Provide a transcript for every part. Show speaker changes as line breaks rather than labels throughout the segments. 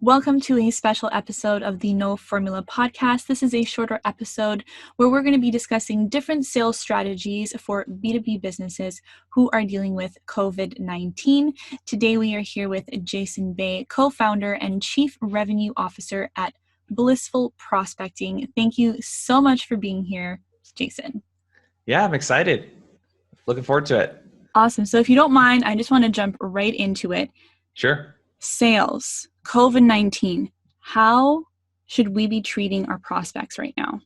Welcome to a special episode of the No Formula podcast. This is a shorter episode where we're going to be discussing different sales strategies for B2B businesses who are dealing with COVID-19. Today we are here with Jason Bay, co-founder and chief revenue officer at Blissful Prospecting. Thank you so much for being here, Jason.
Yeah, I'm excited. Looking forward to it.
Awesome. So if you don't mind, I just want to jump right into it.
Sure.
Sales, COVID-19, how should we be treating our prospects right now?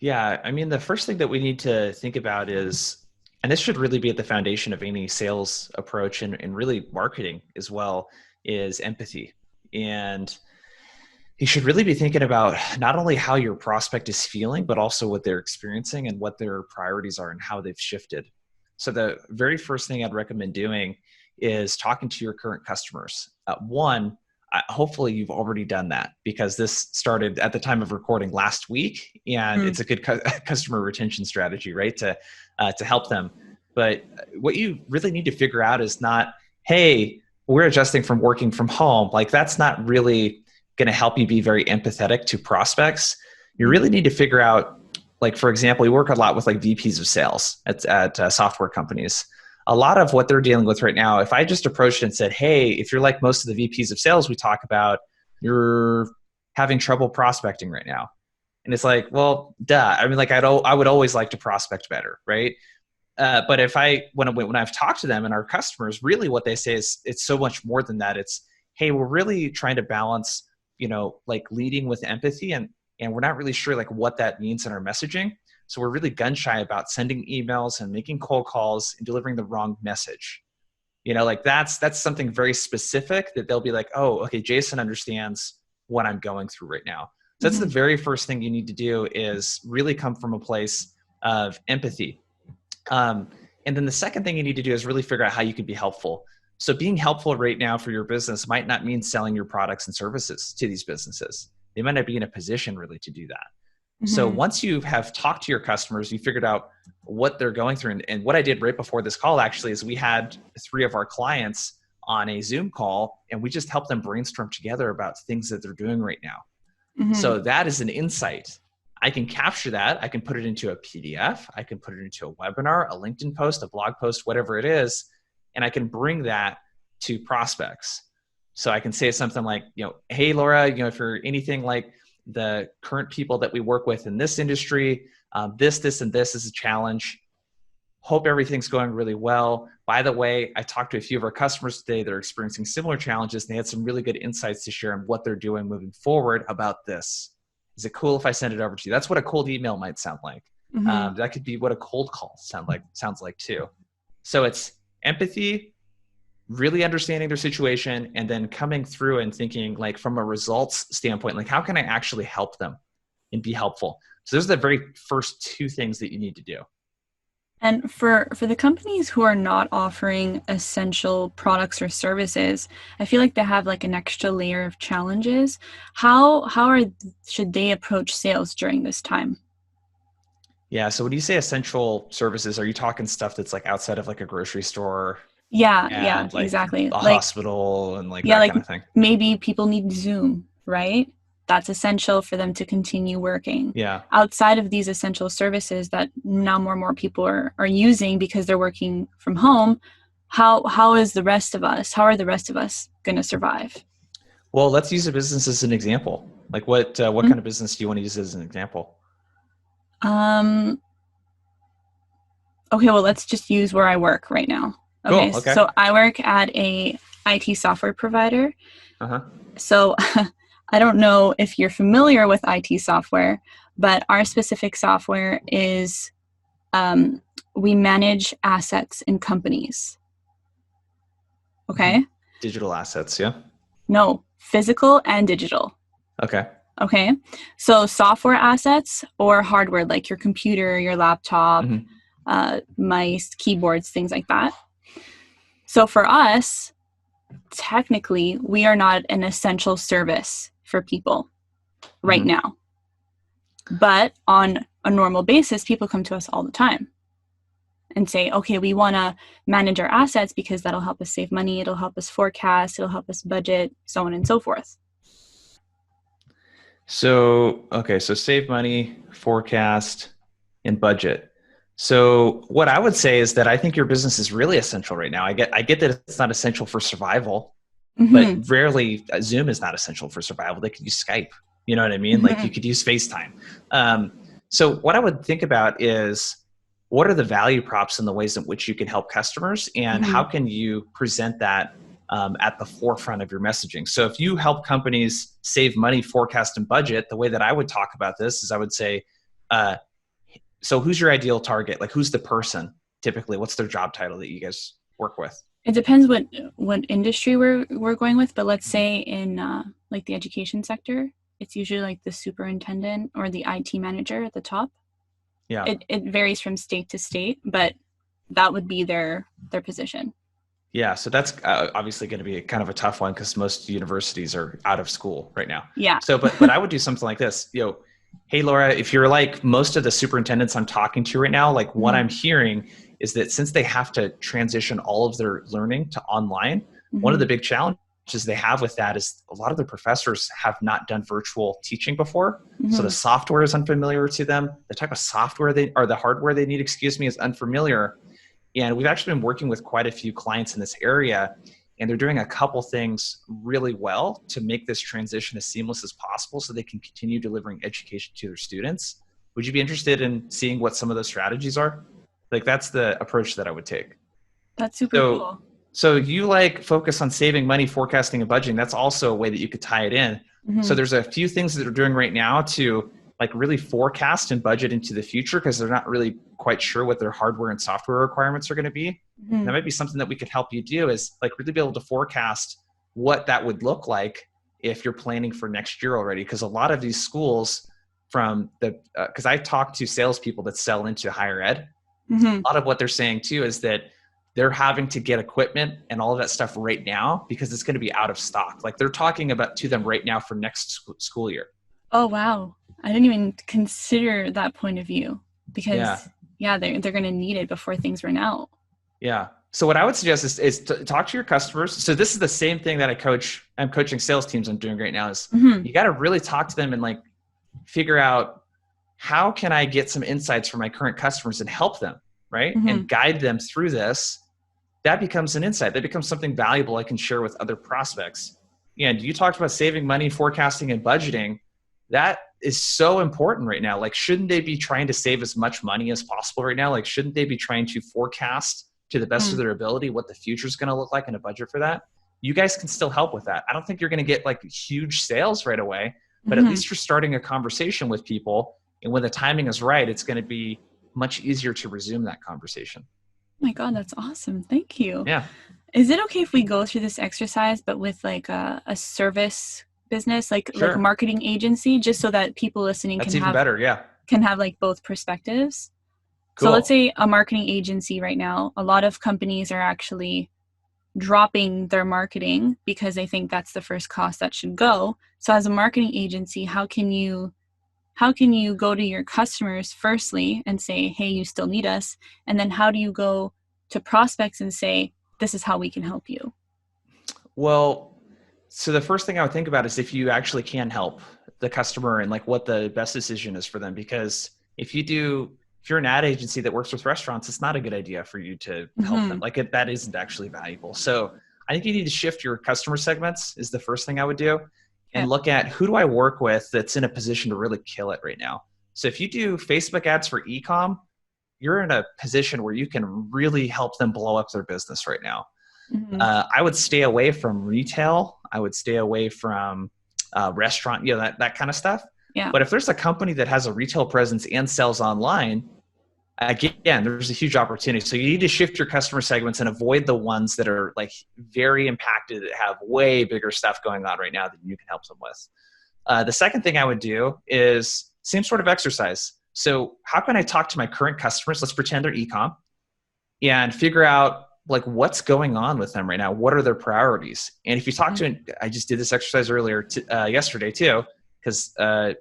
Yeah, I mean, the first thing that we need to think about is, and this should really be at the foundation of any sales approach and really marketing as well, is empathy. And you should really be thinking about not only how your prospect is feeling, but also what they're experiencing and what their priorities are and how they've shifted. So the very first thing I'd recommend doing is talking to your current customers. Hopefully you've already done that because this started at the time of recording last week, and it's a good customer retention strategy, right? To help them. But what you really need to figure out is not, hey, we're adjusting from working from home. Like that's not really going to help you be very empathetic to prospects. You really need to figure out, like, for example, we work a lot with like VPs of sales at software companies. A lot of what they're dealing with right now, if I just approached and said, hey, if you're like most of the VPs of sales we talk about, you're having trouble prospecting right now. And it's like, well, duh. I mean, like I would always like to prospect better, right? But when I've talked to them and our customers, really what they say is it's so much more than that. It's, hey, we're really trying to balance, like leading with empathy and we're not really sure like what that means in our messaging. So we're really gun shy about sending emails and making cold calls and delivering the wrong message. Like that's something very specific that they'll be like, oh, okay, Jason understands what I'm going through right now. So that's the very first thing you need to do is really come from a place of empathy. And then the second thing you need to do is really figure out how you can be helpful. So being helpful right now for your business might not mean selling your products and services to these businesses. They might not be in a position really to do that. So once you have talked to your customers, you figured out what they're going through. And what I did right before this call actually is we had 3 of our clients on a Zoom call and we just helped them brainstorm together about things that they're doing right now. So that is an insight. I can capture that. I can put it into a PDF. I can put it into a webinar, a LinkedIn post, a blog post, whatever it is. And I can bring that to prospects. So I can say something like, hey, Laura, if you're anything like the current people that we work with in this industry, this, and this is a challenge. Hope everything's going really well. By the way, I talked to a few of our customers today that are experiencing similar challenges, and they had some really good insights to share on what they're doing moving forward about this. Is it cool if I send it over to you? That's what a cold email might sound like. That could be what a cold call sounds like too. So it's empathy, really understanding their situation, and then coming through and thinking like from a results standpoint, like how can I actually help them and be helpful? So those are the very first 2 things that you need to do.
And for the companies who are not offering essential products or services, I feel like they have like an extra layer of challenges. Should they approach sales during this time?
Yeah. So when you say essential services, are you talking stuff that's like outside of like a grocery store?
Yeah,
Like
exactly.
a hospital and like that
like
kind of thing.
maybe people need Zoom, right? That's essential for them to continue working.
Yeah.
Outside of these essential services that now more and more people are using because they're working from home, how are the rest of us going to survive?
Well, let's use a business as an example. Like what kind of business do you want to use as an example?
Okay, well, let's just use where I work right now. Okay,
Cool, okay.
So I work at a IT software provider. So I don't know if you're familiar with IT software, but our specific software is we manage assets in companies. Okay?
Digital assets, yeah?
No, physical and digital. Okay. So software assets or hardware like your computer, your laptop, mice, keyboards, things like that. So for us, technically, we are not an essential service for people right now. But on a normal basis, people come to us all the time. and say, okay, we want to manage our assets because that'll help us save money, it'll help us forecast, it'll help us budget, so on and so forth.
So, okay, so save money, forecast, and budget. So what I would say is that I think your business is really essential right now. I get that it's not essential for survival, but
Mm-hmm.
rarely Zoom is not essential for survival. They could use Skype. You know what I mean? Like you
Mm-hmm.
could use FaceTime. So what I would think about is what are the value props and the ways in which you can help customers, and
Mm-hmm.
how can you present that at the forefront of your messaging? So if you help companies save money, forecast, and budget, the way that I would talk about this is I would say, so who's your ideal target? Like who's the person typically? What's their job title that you guys work with?
It depends what industry we're going with, but let's say in like the education sector, it's usually like the superintendent or the IT manager at the top.
Yeah.
It varies from state to state, but that would be their position.
Yeah, so that's obviously going to be kind of a tough one because most universities are out of school right now.
Yeah.
So, but I would do something like this. Hey Laura, if you're like most of the superintendents I'm talking to right now, like what I'm hearing is that since they have to transition all of their learning to online, one of the big challenges they have with that is a lot of the professors have not done virtual teaching before. So the software is unfamiliar to them. The type of software the hardware they need, is unfamiliar. And we've actually been working with quite a few clients in this area, and they're doing a couple things really well to make this transition as seamless as possible so they can continue delivering education to their students. Would you be interested in seeing what some of those strategies are? Like that's the approach that I would take.
That's super
So,
cool.
so you like focus on saving money, forecasting, and budgeting. That's also a way that you could tie it in. So there's a few things that they're doing right now to like really forecast and budget into the future because they're not really quite sure what their hardware and software requirements are going to be. That might be something that we could help you do, is like really be able to forecast what that would look like if you're planning for next year already. Because a lot of these schools because I talk to salespeople that sell into higher ed. A lot of what they're saying too is that they're having to get equipment and all of that stuff right now because it's going to be out of stock. Like they're talking about to them right now for next school year.
Oh, wow. I didn't even consider that point of view because, they're going to need it before things run out.
Yeah. So what I would suggest is to talk to your customers. So this is the same thing that I'm coaching sales teams I'm doing right now is you got to really talk to them and like figure out how can I get some insights from my current customers and help them, right? And guide them through this. That becomes an insight. That becomes something valuable I can share with other prospects. And you talked about saving money, forecasting, and budgeting. That is so important right now. Like, shouldn't they be trying to save as much money as possible right now? Like, shouldn't they be trying to forecast to the best of their ability what the future is going to look like and a budget for that? You guys can still help with that. I don't think you're going to get like huge sales right away, but at least you're starting a conversation with people. And when the timing is right, it's going to be much easier to resume that conversation.
Oh my God, that's awesome. Thank you.
Yeah.
Is it okay if we go through this exercise, but with like a service business, like
Sure.
a marketing agency, just so that people listening
That's
can
even
have
better. Yeah.
can have like both perspectives?
Cool.
So let's say a marketing agency right now, a lot of companies are actually dropping their marketing because they think that's the first cost that should go. So as a marketing agency, how can you go to your customers firstly and say, hey, you still need us? And then how do you go to prospects and say, this is how we can help you?
Well, so the first thing I would think about is if you actually can help the customer and like what the best decision is for them. Because if you're an ad agency that works with restaurants, it's not a good idea for you to help them. Like that isn't actually valuable. So I think you need to shift your customer segments is the first thing I would do, and look at who do I work with that's in a position to really kill it right now. So if you do Facebook ads for e-com, you're in a position where you can really help them blow up their business right now. I would stay away from retail. I would stay away from restaurant, that kind of stuff.
Yeah.
But if there's a company that has a retail presence and sells online, again, there's a huge opportunity. So you need to shift your customer segments and avoid the ones that are like very impacted, that have way bigger stuff going on right now that you can help them with. The second thing I would do is same sort of exercise. So how can I talk to my current customers? Let's pretend they're e-com and figure out like what's going on with them right now. What are their priorities? And if you talk to, I just did this exercise earlier yesterday too, because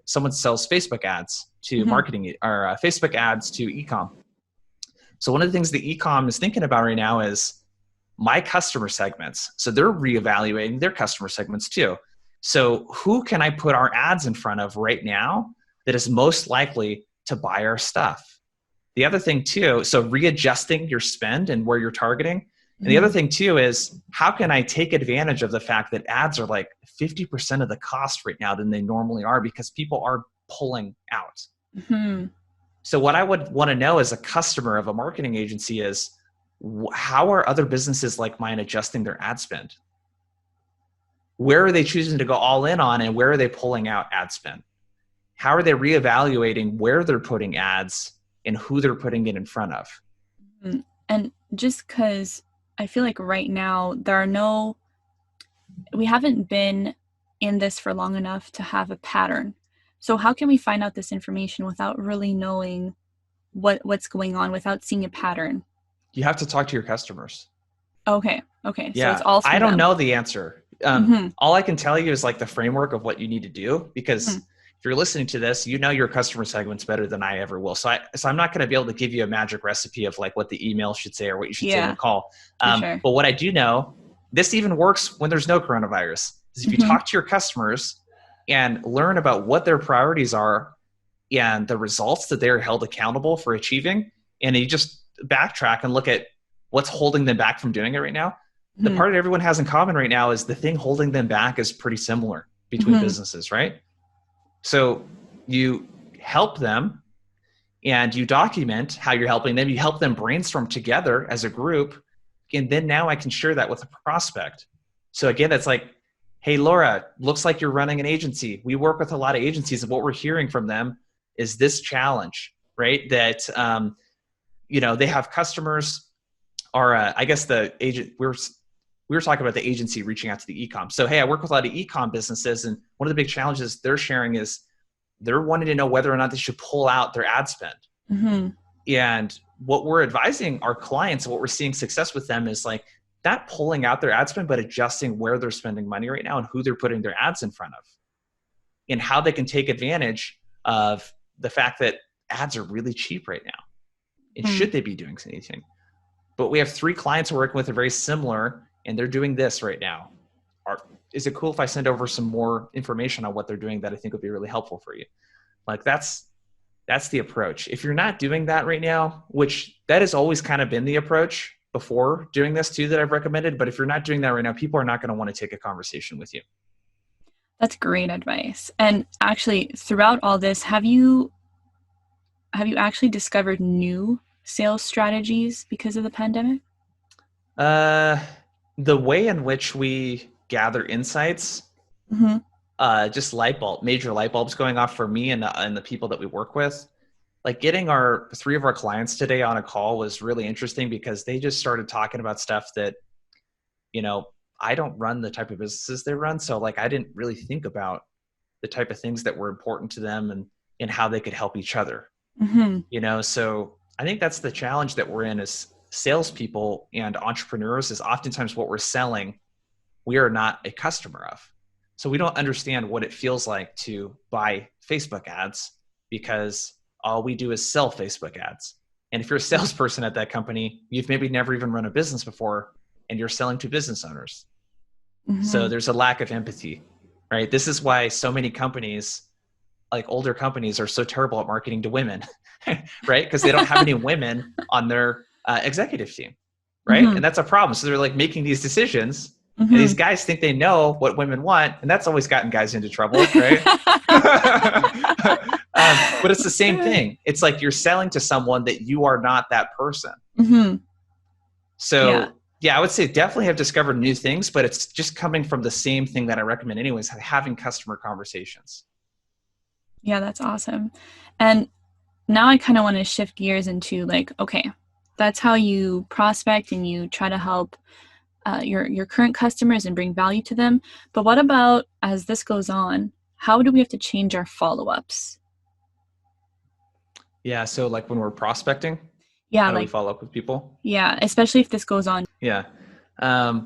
someone sells Facebook ads to marketing or Facebook ads to e-com. So one of the things the e-com is thinking about right now is my customer segments. So they're reevaluating their customer segments too. So who can I put our ads in front of right now that is most likely to buy our stuff? The other thing too, so readjusting your spend and where you're targeting. And the other thing too is how can I take advantage of the fact that ads are like 50% of the cost right now than they normally are because people are pulling out. So what I would want to know as a customer of a marketing agency is how are other businesses like mine adjusting their ad spend? Where are they choosing to go all in on and where are they pulling out ad spend? How are they reevaluating where they're putting ads and who they're putting it in front of?
And just because I feel like right now we haven't been in this for long enough to have a pattern. So how can we find out this information without really knowing what's going on, without seeing a pattern?
You have to talk to your customers.
Okay.
Yeah.
So it's all
I don't
them.
know the answer. All I can tell you is like the framework of what you need to do, because if you're listening to this, you know your customer segments better than I ever will. So I'm not going to be able to give you a magic recipe of like what the email should say or what you should say in the call.
Sure.
But what I do know, this even works when there's no coronavirus, is if you talk to your customers and learn about what their priorities are and the results that they're held accountable for achieving, and you just backtrack and look at what's holding them back from doing it right now. The part that everyone has in common right now is the thing holding them back is pretty similar between businesses, right? So you help them and you document how you're helping them. You help them brainstorm together as a group. And then now I can share that with a prospect. So again, that's like, hey, Laura, looks like you're running an agency. We work with a lot of agencies, and what we're hearing from them is this challenge, right? That, they have customers, or I guess the agent, we were talking about the agency reaching out to the e-com. So, hey, I work with a lot of e-com businesses, and one of the big challenges they're sharing is they're wanting to know whether or not they should pull out their ad spend. And what we're advising our clients and what we're seeing success with them is like not pulling out their ad spend, but adjusting where they're spending money right now and who they're putting their ads in front of, and how they can take advantage of the fact that ads are really cheap right now. And should they be doing anything? But we have 3 clients we're working with that are very similar, and they're doing this right now. Is it cool if I send over some more information on what they're doing that I think would be really helpful for you? Like that's the approach. If you're not doing that right now, which that has always kind of been the approach before doing this too that I've recommended, but if you're not doing that right now, people are not going to want to take a conversation with you.
That's great advice. And actually, throughout all this, have you actually discovered new sales strategies because of the pandemic?
The way in which we gather insights, just major light bulbs going off for me and the people that we work with. Like getting 3 of our clients today on a call was really interesting because they just started talking about stuff that, I don't run the type of businesses they run. So like, I didn't really think about the type of things that were important to them and how they could help each other. So I think that's the challenge that we're in as salespeople and entrepreneurs, is oftentimes what we're selling, we are not a customer of. So we don't understand what it feels like to buy Facebook ads because all we do is sell Facebook ads. And if you're a salesperson at that company, you've maybe never even run a business before and you're selling to business owners. So there's a lack of empathy, right? This is why so many companies, like older companies, are so terrible at marketing to women, right? Because they don't have any women on their executive team, right? And that's a problem. So they're like making these decisions, and these guys think they know what women want, and that's always gotten guys into trouble, right? But it's the same thing. It's like you're selling to someone that you are not that person. So yeah, I would say definitely have discovered new things, but it's just coming from the same thing that I recommend anyways, having customer conversations.
Yeah, that's awesome. And now I kind of want to shift gears into like, okay, that's how you prospect and you try to help your current customers and bring value to them. But what about as this goes on, how do we have to change our follow-ups?
Yeah, so like when we're prospecting,
how
do we follow up with people?
Yeah, especially if this goes on.
Yeah. I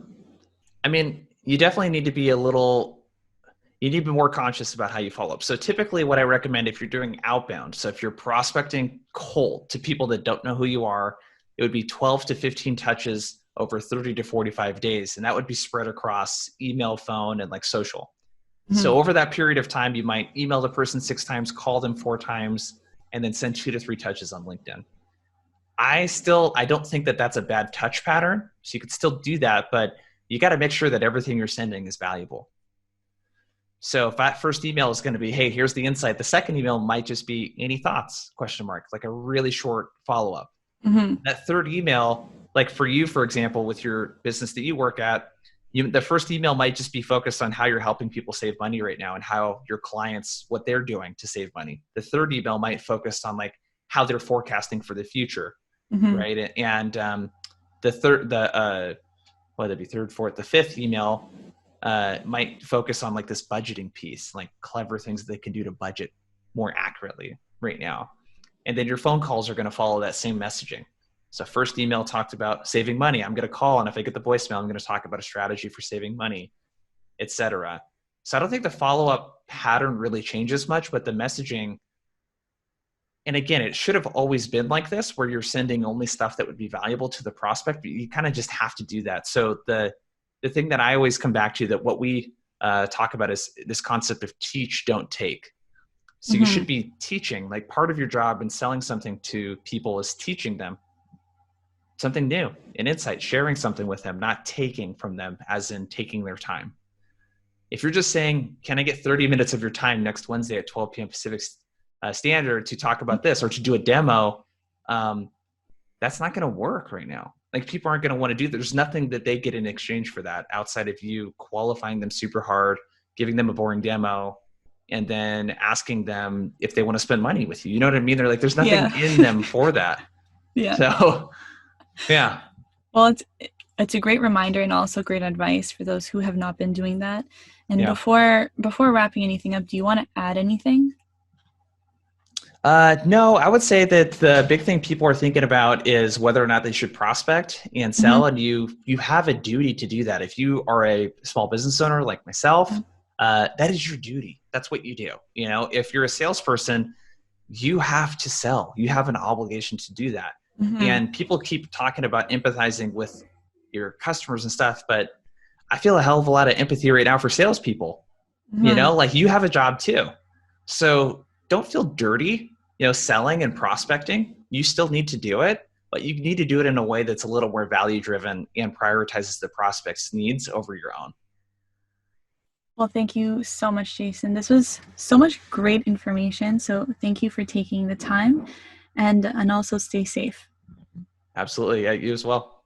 mean, you definitely need to be you need to be more conscious about how you follow up. So typically what I recommend if you're doing outbound, so if you're prospecting cold to people that don't know who you are, it would be 12 to 15 touches over 30 to 45 days. And that would be spread across email, phone, and like social. So over that period of time, you might email the person 6 times, call them 4 times, and then send 2 to 3 touches on LinkedIn. I don't think that that's a bad touch pattern. So you could still do that, but you got to make sure that everything you're sending is valuable. So if that first email is going to be, hey, here's the insight. The second email might just be any thoughts, ? Like a really short follow-up. That third email, like for you, for example, with your business that you work at, the first email might just be focused on how you're helping people save money right now and how your clients, what they're doing to save money. The third email might focus on like how they're forecasting for the future, right? And the fifth email might focus on like this budgeting piece, like clever things that they can do to budget more accurately right now. And then your phone calls are going to follow that same messaging. So first email talked about saving money. I'm going to call, and if I get the voicemail, I'm going to talk about a strategy for saving money, etc. So I don't think the follow-up pattern really changes much, but the messaging, and again, it should have always been like this, where you're sending only stuff that would be valuable to the prospect, but you kind of just have to do that. So the thing that I always come back to, that what we talk about is this concept of teach, don't take. So you should be teaching, like part of your job in selling something to people is teaching them something new, an insight, sharing something with them, not taking from them, as in taking their time. If you're just saying, can I get 30 minutes of your time next Wednesday at 12 p.m. Pacific Standard to talk about this or to do a demo, that's not going to work right now. Like people aren't going to want to do that. There's nothing that they get in exchange for that outside of you qualifying them super hard, giving them a boring demo, and then asking them if they want to spend money with you. You know what I mean? They're like, there's nothing in them for that. So, yeah.
Well, it's a great reminder and also great advice for those who have not been doing that. And before wrapping anything up, do you want to add anything?
No, I would say that the big thing people are thinking about is whether or not they should prospect and sell. And you have a duty to do that. If you are a small business owner like myself, that is your duty. That's what you do. You know, if you're a salesperson, you have to sell. You have an obligation to do that. And people keep talking about empathizing with your customers and stuff, but I feel a hell of a lot of empathy right now for salespeople. You know, like you have a job too. So don't feel dirty, you know, selling and prospecting. You still need to do it, but you need to do it in a way that's a little more value driven and prioritizes the prospect's needs over your own.
Well, thank you so much, Jason. This was so much great information. So thank you for taking the time and also stay safe.
Absolutely. Yeah, you as well.